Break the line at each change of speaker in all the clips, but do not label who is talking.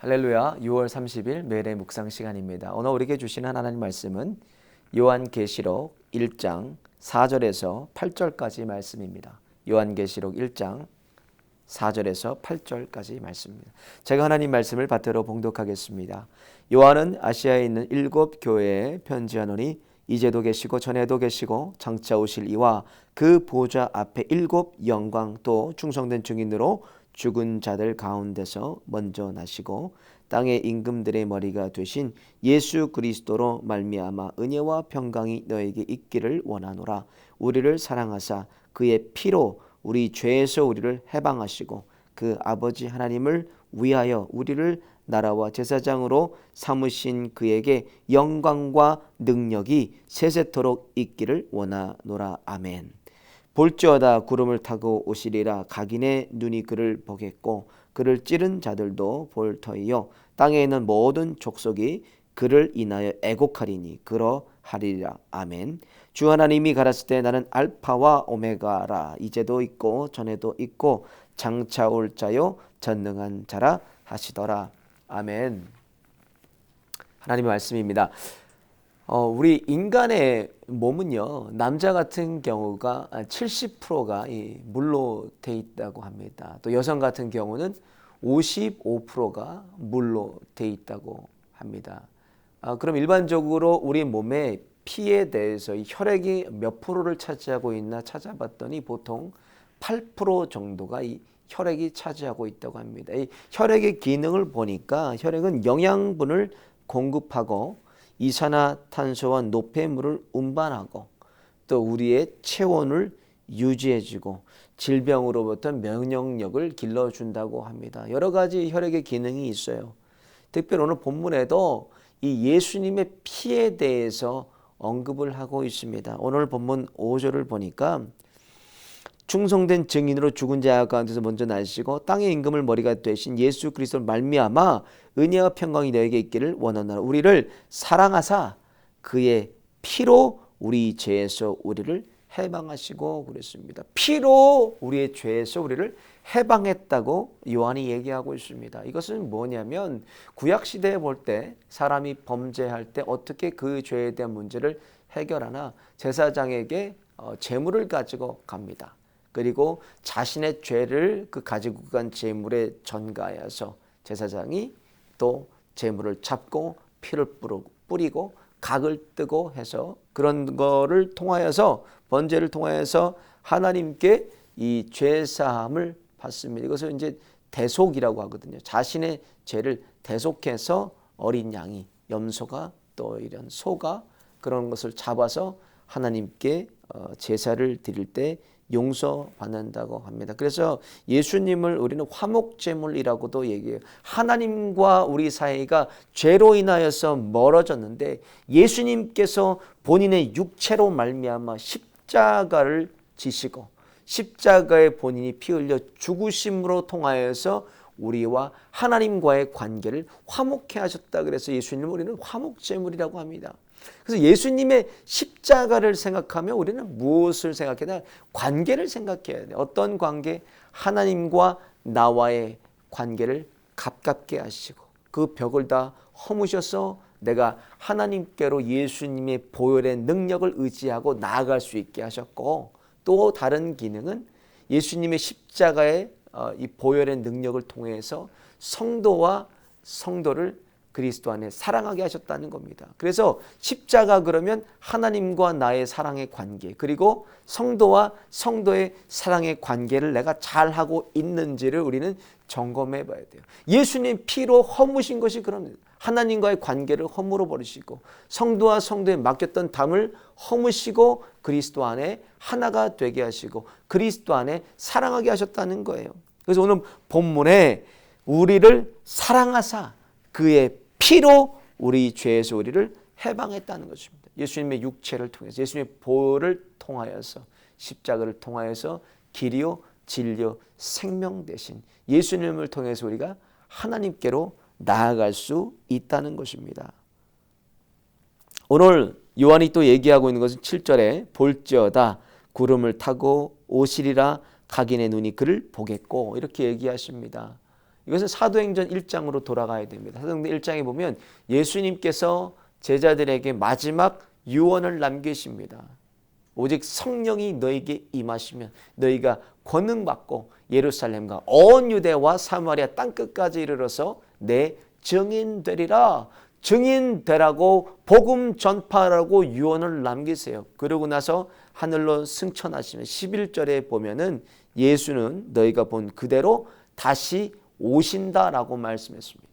할렐루야. 6월 30일 매일의 묵상 시간입니다. 오늘 우리에게 주시는 하나님 말씀은 요한계시록 1장 4절에서 8절까지 말씀입니다. 요한계시록 1장 4절에서 8절까지 말씀입니다. 제가 하나님 말씀을 받들어 봉독하겠습니다. 요한은 아시아에 있는 7 교회에 편지하노니 이제도 계시고 전에도 계시고 장차 오실 이와 그 보좌 앞에 7 영광 또 충성된 증인으로 죽은 자들 가운데서 먼저 나시고 땅의 임금들의 머리가 되신 예수 그리스도로 말미암아 은혜와 평강이 너에게 있기를 원하노라. 우리를 사랑하사 그의 피로 우리 죄에서 우리를 해방하시고 그 아버지 하나님을 위하여 우리를 나라와 제사장으로 삼으신 그에게 영광과 능력이 세세토록 있기를 원하노라. 아멘. 볼지어다 구름을 타고 오시리라. 각인의 눈이 그를 보겠고 그를 찌른 자들도 볼 터이요 땅에 있는 모든 족속이 그를 인하여 애곡하리니 그러하리라. 아멘. 주 하나님이 가라사대 때 나는 알파와 오메가라. 이제도 있고 전에도 있고 장차 올 자요 전능한 자라 하시더라. 아멘. 하나님의 말씀입니다. 우리 인간의 몸은요, 남자 같은 경우가 70%가 물로 돼 있다고 합니다. 또 여성 같은 경우는 55%가 물로 돼 있다고 합니다. 그럼 일반적으로 우리 몸의 피에 대해서 이 혈액이 몇 프로를 차지하고 있나 찾아봤더니 보통 8% 정도가 이 혈액이 차지하고 있다고 합니다. 이 혈액의 기능을 보니까 혈액은 영양분을 공급하고 이산화탄소와 노폐물을 운반하고 또 우리의 체온을 유지해주고 질병으로부터 면역력을 길러준다고 합니다. 여러 가지 혈액의 기능이 있어요. 특별히 오늘 본문에도 이 예수님의 피에 대해서 언급을 하고 있습니다. 오늘 본문 5절을 보니까 충성된 증인으로 죽은 자 가운데서 먼저 나시고 땅의 임금을 머리가 되신 예수 그리스도를 말미암아 은혜와 평강이 너에게 있기를 원하노라. 우리를 사랑하사 그의 피로 우리 죄에서 우리를 해방하시고 그랬습니다. 피로 우리의 죄에서 우리를 해방했다고 요한이 얘기하고 있습니다. 이것은 뭐냐면 구약시대에 볼 때 사람이 범죄할 때 어떻게 그 죄에 대한 문제를 해결하나 제사장에게 제물을 가지고 갑니다. 그리고 자신의 죄를 그 가지고 간 제물에 전가해서 제사장이 또 제물을 잡고 피를 뿌리고 각을 뜨고 해서 그런 거를 통하여서 번제를 통하여서 하나님께 이 죄사함을 받습니다. 이것을 이제 대속이라고 하거든요. 자신의 죄를 대속해서 어린 양이 염소가 또 이런 소가 그런 것을 잡아서 하나님께 제사를 드릴 때 용서받는다고 합니다. 그래서 예수님을 우리는 화목제물이라고도 얘기해요. 하나님과 우리 사이가 죄로 인하여서 멀어졌는데 예수님께서 본인의 육체로 말미암아 십자가를 지시고 십자가에 본인이 피 흘려 죽으심으로 통하여서 우리와 하나님과의 관계를 화목케 하셨다. 그래서 예수님을 우리는 화목제물이라고 합니다. 그래서 예수님의 십자가를 생각하면 우리는 무엇을 생각해야 되나? 관계를 생각해야 돼요. 어떤 관계? 하나님과 나와의 관계를 가깝게 하시고 그 벽을 다 허무셔서 내가 하나님께로 예수님의 보혈의 능력을 의지하고 나아갈 수 있게 하셨고 또 다른 기능은 예수님의 십자가의 이 보혈의 능력을 통해서 성도와 성도를 그리스도 안에 사랑하게 하셨다는 겁니다. 그래서 십자가 그러면 하나님과 나의 사랑의 관계 그리고 성도와 성도의 사랑의 관계를 내가 잘하고 있는지를 우리는 점검해 봐야 돼요. 예수님 피로 허무신 것이 그런 하나님과의 관계를 허물어 버리시고 성도와 성도에 맡겼던 담을 허무시고 그리스도 안에 하나가 되게 하시고 그리스도 안에 사랑하게 하셨다는 거예요. 그래서 오늘 본문에 우리를 사랑하사 그의 피로 우리 죄에서 우리를 해방했다는 것입니다. 예수님의 육체를 통해서 예수님의 보혈을 통하여서 십자가를 통하여서 길이요 진리요 생명 되신 예수님을 통해서 우리가 하나님께로 나아갈 수 있다는 것입니다. 오늘 요한이 또 얘기하고 있는 것은 7절에 볼지어다 구름을 타고 오시리라 각인의 눈이 그를 보겠고 이렇게 얘기하십니다. 이것은 사도행전 1장으로 돌아가야 됩니다. 사도행전 1장에 보면 예수님께서 제자들에게 마지막 유언을 남기십니다. 오직 성령이 너에게 임하시면 너희가 권능 받고 예루살렘과 온 유대와 사마리아 땅끝까지 이르러서 내 증인 되리라. 증인 되라고 복음 전파라고 유언을 남기세요. 그러고 나서 하늘로 승천하시면 11절에 보면은 예수는 너희가 본 그대로 다시 오신다라고 말씀했습니다.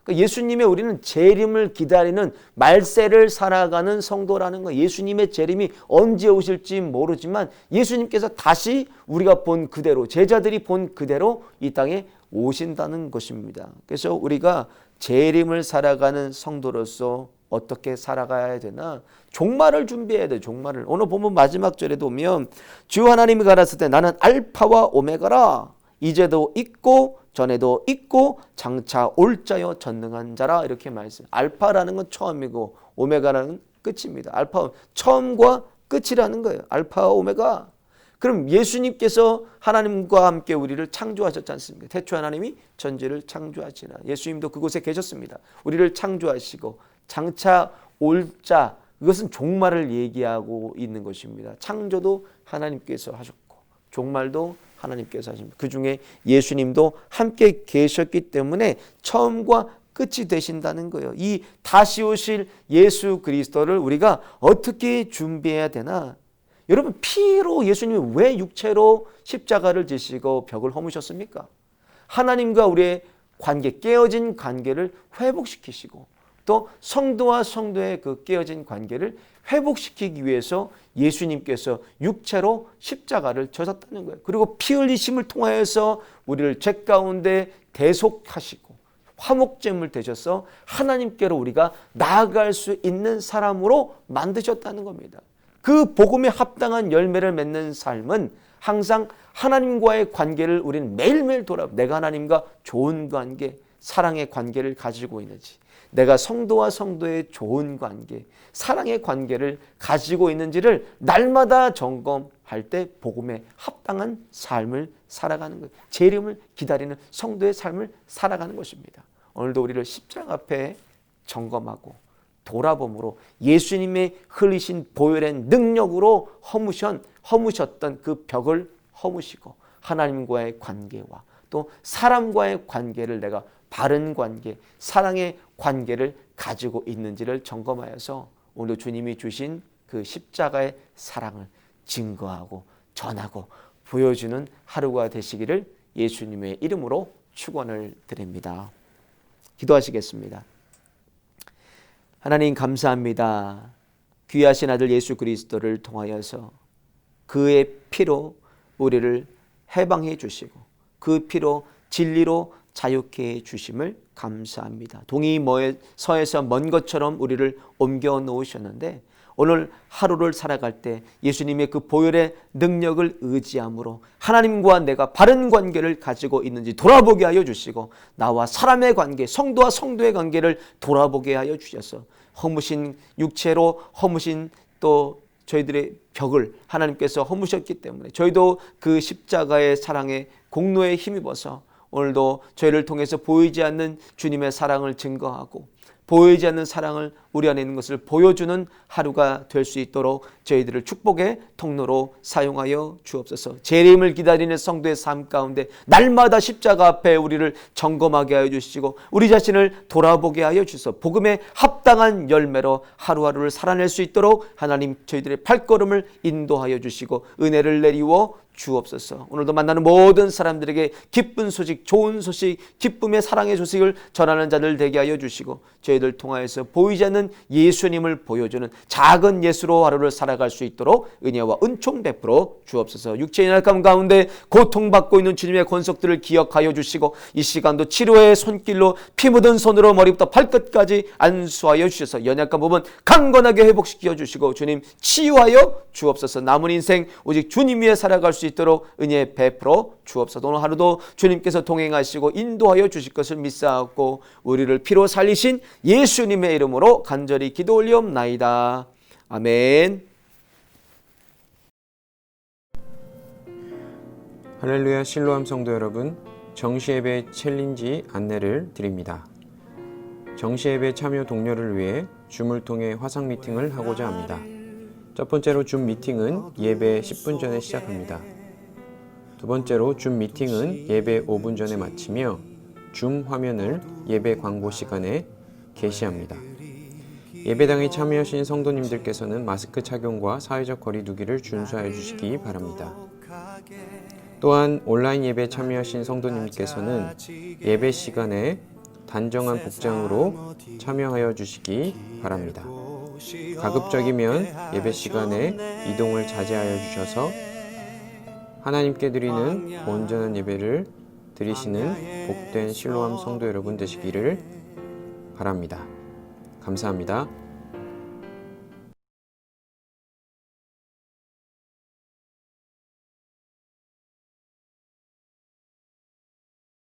그러니까 예수님의 우리는 재림을 기다리는 말세를 살아가는 성도라는 거예요. 예수님의 재림이 언제 오실지 모르지만 예수님께서 다시 우리가 본 그대로, 제자들이 본 그대로 이 땅에 오신다는 것입니다. 그래서 우리가 재림을 살아가는 성도로서 어떻게 살아가야 되나? 종말을 준비해야 돼요. 종말을. 오늘 보면 마지막 절에도 보면 주 하나님이 가라사대 때 나는 알파와 오메가라. 이제도 있고 전에도 있고 장차 올 자여 전능한 자라. 이렇게 말씀. 알파라는 건 처음이고 오메가라는 끝입니다. 알파, 처음과 끝이라는 거예요. 알파와 오메가. 그럼 예수님께서 하나님과 함께 우리를 창조하셨지 않습니까? 태초 하나님이 전지를 창조하시나. 예수님도 그곳에 계셨습니다. 우리를 창조하시고 장차 올 자, 그것은 종말을 얘기하고 있는 것입니다. 창조도 하나님께서 하셨고 종말도 하나님께서 하십니다. 그 중에 예수님도 함께 계셨기 때문에 처음과 끝이 되신다는 거예요. 이 다시 오실 예수 그리스도를 우리가 어떻게 준비해야 되나? 여러분, 피로 예수님이 왜 육체로 십자가를 지시고 벽을 허무셨습니까? 하나님과 우리의 관계, 깨어진 관계를 회복시키시고 또 성도와 성도의 그 깨어진 관계를 회복시키기 위해서 예수님께서 육체로 십자가를 져셨다는 거예요. 그리고 피 흘리심을 통하여서 우리를 죄 가운데 대속하시고 화목제물 되셔서 하나님께로 우리가 나아갈 수 있는 사람으로 만드셨다는 겁니다. 그 복음에 합당한 열매를 맺는 삶은 항상 하나님과의 관계를 우리는 매일매일 내가 하나님과 좋은 관계, 사랑의 관계를 가지고 있는지, 내가 성도와 성도의 좋은 관계, 사랑의 관계를 가지고 있는지를 날마다 점검할 때 복음에 합당한 삶을 살아가는 거예요. 재림을 기다리는 성도의 삶을 살아가는 것입니다. 오늘도 우리를 십자가 앞에 점검하고 돌아봄으로 예수님의 흘리신 보혈의 능력으로 허무셨던 그 벽을 허무시고 하나님과의 관계와 또 사람과의 관계를 내가 바른 관계, 사랑의 관계를 가지고 있는지를 점검하여서 오늘 주님이 주신 그 십자가의 사랑을 증거하고 전하고 보여주는 하루가 되시기를 예수님의 이름으로 축원을 드립니다. 기도하시겠습니다. 하나님 감사합니다. 귀하신 아들 예수 그리스도를 통하여서 그의 피로 우리를 해방해 주시고 그 피로 진리로 자유케 해 주심을 감사합니다. 동이 서에서 먼 것처럼 우리를 옮겨 놓으셨는데 오늘 하루를 살아갈 때 예수님의 그 보혈의 능력을 의지함으로 하나님과 내가 바른 관계를 가지고 있는지 돌아보게 하여 주시고 나와 사람의 관계, 성도와 성도의 관계를 돌아보게 하여 주셔서 허무신 육체로 허무신 또 저희들의 벽을 하나님께서 허무셨기 때문에 저희도 그 십자가의 사랑에 공로에 힘입어서 오늘도 저희를 통해서 보이지 않는 주님의 사랑을 증거하고 보이지 않는 사랑을 우리 안에 있는 것을 보여주는 하루가 될 수 있도록 저희들을 축복의 통로로 사용하여 주옵소서. 재림을 기다리는 성도의 삶 가운데 날마다 십자가 앞에 우리를 점검하게 하여 주시고 우리 자신을 돌아보게 하여 주소서. 복음에 합당한 열매로 하루하루를 살아낼 수 있도록 하나님 저희들의 발걸음을 인도하여 주시고 은혜를 내리워 주옵소서. 오늘도 만나는 모든 사람들에게 기쁜 소식, 좋은 소식, 기쁨의 사랑의 소식을 전하는 자들 되게 하여 주시고 저희들 통하여서 보이지 않는 예수님을 보여주는 작은 예수로 하루를 살아갈 수 있도록 은혜와 은총 베풀어 주옵소서. 육체의 날감 가운데 고통받고 있는 주님의 권속들을 기억하여 주시고 이 시간도 치료의 손길로 피 묻은 손으로 머리부터 발끝까지 안수하여 주셔서 연약한 부분 강건하게 회복시켜 주시고 주님 치유하여 주옵소서. 남은 인생 오직 주님 위에 살아갈 수 있도록 은혜 베풀어 주옵소서. 오늘 하루도 주님께서 동행하시고 인도하여 주실 것을 믿사옵고 우리를 피로 살리신 예수님의 이름으로 간절히 기도 올리옵나이다. 아멘.
할렐루야 실로암 성도 여러분, 정시예배 챌린지 안내를 드립니다. 정시예배 참여 독려를 위해 줌을 통해 화상 미팅을 하고자 합니다. 첫 번째로 줌 미팅은 예배 10분 전에 시작합니다. 두 번째로 줌 미팅은 예배 5분 전에 마치며 줌 화면을 예배 광고 시간에 게시합니다. 예배당에 참여하신 성도님들께서는 마스크 착용과 사회적 거리 두기를 준수하여 주시기 바랍니다. 또한 온라인 예배 참여하신 성도님께서는 예배 시간에 단정한 복장으로 참여하여 주시기 바랍니다. 가급적이면 예배 시간에 이동을 자제하여 주셔서 하나님께 드리는 온전한 예배를 드리시는 복된 실로암 성도 여러분 되시기를 바랍니다. 감사합니다.